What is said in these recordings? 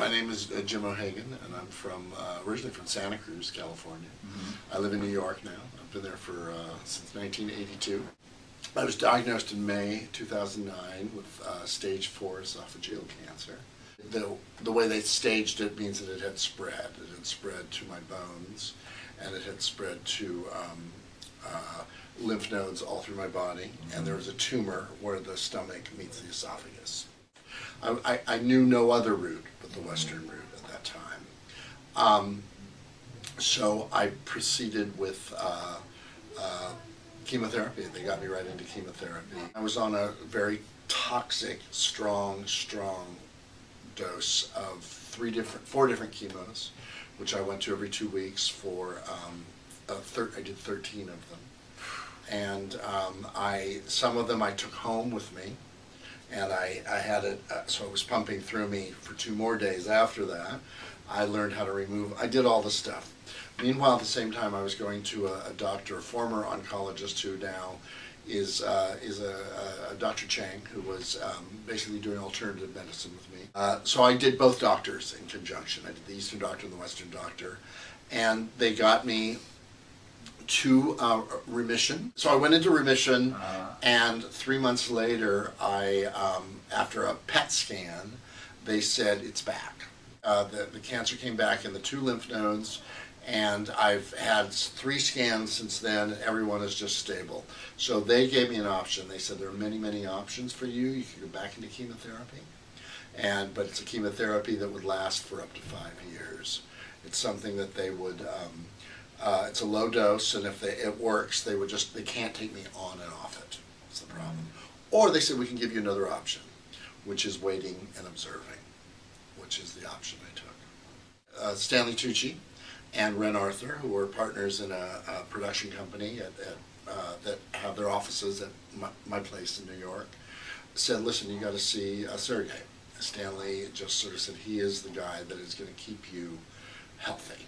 My name is Jim O'Hagan, and I'm from originally from Santa Cruz, California. I live in New York now. I've been there for since 1982. I was diagnosed in May 2009 with stage 4 esophageal cancer. The way they staged it means that it had spread. It had spread to my bones, and it had spread to lymph nodes all through my body, and there was a tumor where the stomach meets the esophagus. I knew no other route but the Western route at that time. So I proceeded with chemotherapy. They got me right into chemotherapy. I was on a very toxic, strong dose of 4 different chemos, which I went to every 2 weeks for, I did 13 of them. And some of them I took home with me. And I had it, so it was pumping through me for 2 more days after that. I learned how to remove, I did all the stuff. Meanwhile, at the same time, I was going to a doctor, a former oncologist who now is a Dr. Chang, who was basically doing alternative medicine with me. So I did both doctors in conjunction. I did the Eastern doctor and the Western doctor. And they got me to remission. So I went into remission, and 3 months later, after a PET scan, they said it's back. The cancer came back in the 2 lymph nodes, and I've had 3 scans since then, and everyone is just stable. So they gave me an option. They said there are many options for you. You can go back into chemotherapy, but it's a chemotherapy that would last for up to 5 years. It's something that they would. It's a low dose, and if it works, they can't take me on and off it. That's the problem. Or they said we can give you another option, which is waiting and observing, which is the option I took. Stanley Tucci and Ren Arthur, who were partners in a production company that have their offices at my place in New York, said, listen, you got to see Sergei. Stanley just sort of said, he is the guy that is going to keep you healthy.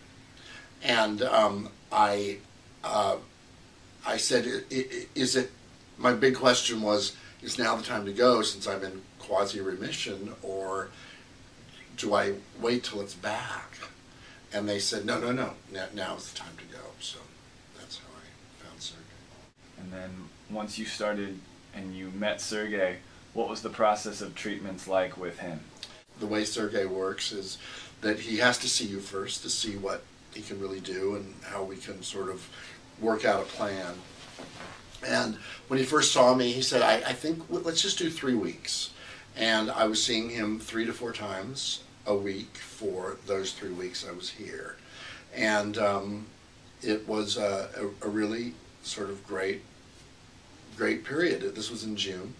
And I said, is it, my big question was, is now the time to go since I'm in quasi-remission, or do I wait till it's back? And they said, no, now is the time to go. So that's how I found Sergei. And then once you started and you met Sergei, what was the process of treatments like with him? The way Sergei works is that he has to see you first to see what he can really do and how we can sort of work out a plan. And when he first saw me, he said, I think let's just do 3 weeks. And I was seeing him 3 to 4 times a week for those 3 weeks I was here. And it was a really sort of great period. This was in June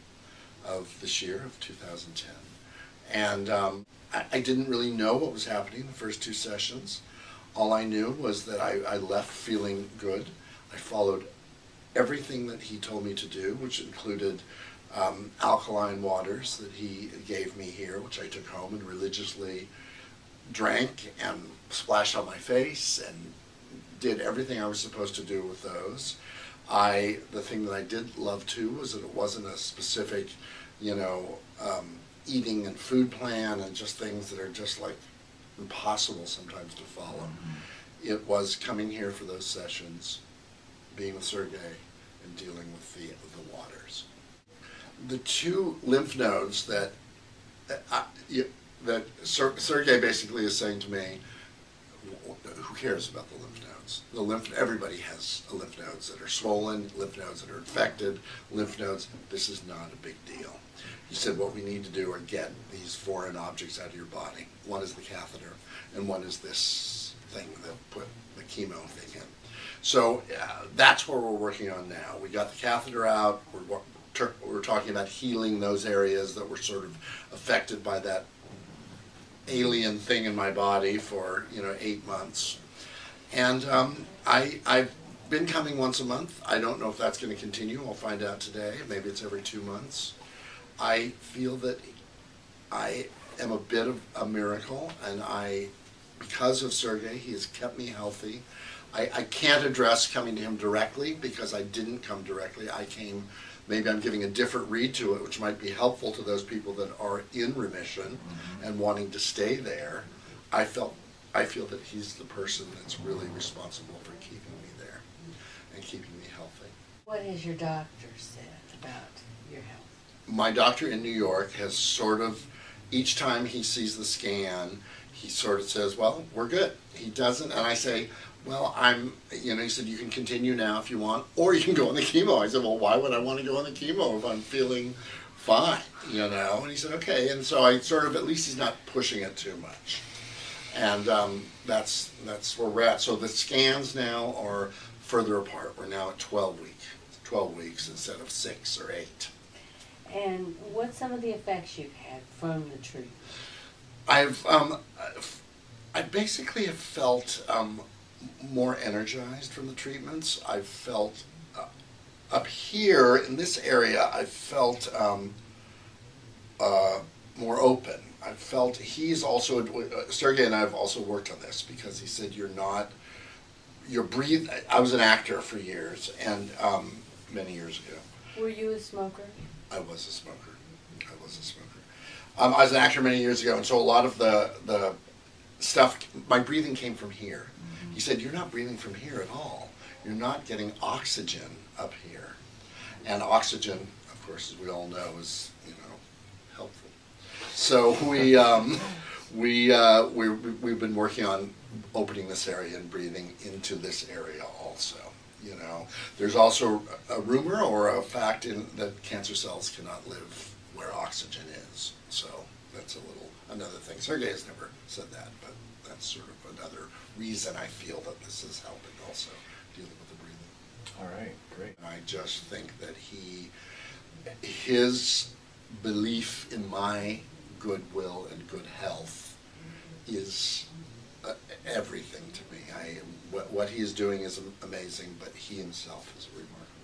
of this year, of 2010. And I didn't really know what was happening the first 2 sessions. All I knew was that I left feeling good. I followed everything that he told me to do, which included alkaline waters that he gave me here, which I took home and religiously drank and splashed on my face and did everything I was supposed to do with those. The thing that I did love too was that it wasn't a specific, eating and food plan and just things that are just like impossible sometimes to follow. It was coming here for those sessions, being with Sergei, and dealing with the waters. The 2 lymph nodes that Sergei basically is saying to me, who cares about the lymph nodes? Everybody has lymph nodes that are swollen, lymph nodes that are infected, lymph nodes. This is not a big deal. He said what we need to do are get these foreign objects out of your body. One is the catheter, and one is this thing that put the chemo thing in. So that's what we're working on now. We got the catheter out. We're talking about healing those areas that were sort of affected by that alien thing in my body for 8 months. And I've been coming once a month. I don't know if that's going to continue. I'll find out today. Maybe it's every 2 months. I feel that I am a bit of a miracle, and because of Sergei, he has kept me healthy. I can't address coming to him directly because I didn't come directly. I came maybe I'm giving a different read to it, which might be helpful to those people that are in remission and wanting to stay there. I feel that he's the person that's really responsible for keeping me there and keeping me healthy. What has your doctor said about your health? My doctor in New York has sort of, each time he sees the scan, he sort of says, well, we're good. He doesn't, and I say, well, he said, you can continue now if you want, or you can go on the chemo. I said, well, why would I want to go on the chemo if I'm feeling fine, And he said, okay, and so I sort of, at least he's not pushing it too much. And that's where we're at. So the scans now are further apart. We're now at 12 weeks instead of 6 or 8. And what's some of the effects you've had from the treatment? I basically have felt more energized from the treatments. I've felt up here in this area, I've felt more open. I've felt he's also, Sergei and I have also worked on this because he said you're breathing. I was an actor for years, and many years ago. Were you a smoker? I was a smoker. I was an actor many years ago, and so a lot of the stuff, my breathing came from here. Mm-hmm. He said, you're not breathing from here at all. You're not getting oxygen up here. And oxygen, of course, as we all know, is, helpful. So we've been working on opening this area and breathing into this area also. There's also a rumor or a fact that cancer cells cannot live where oxygen is. So that's another thing. Sergei has never said that, but that's sort of another reason I feel that this is helping also dealing with the breathing. All right, great. I just think that his belief in my goodwill and good health is everything to me. What he is doing is amazing, but he himself is remarkable.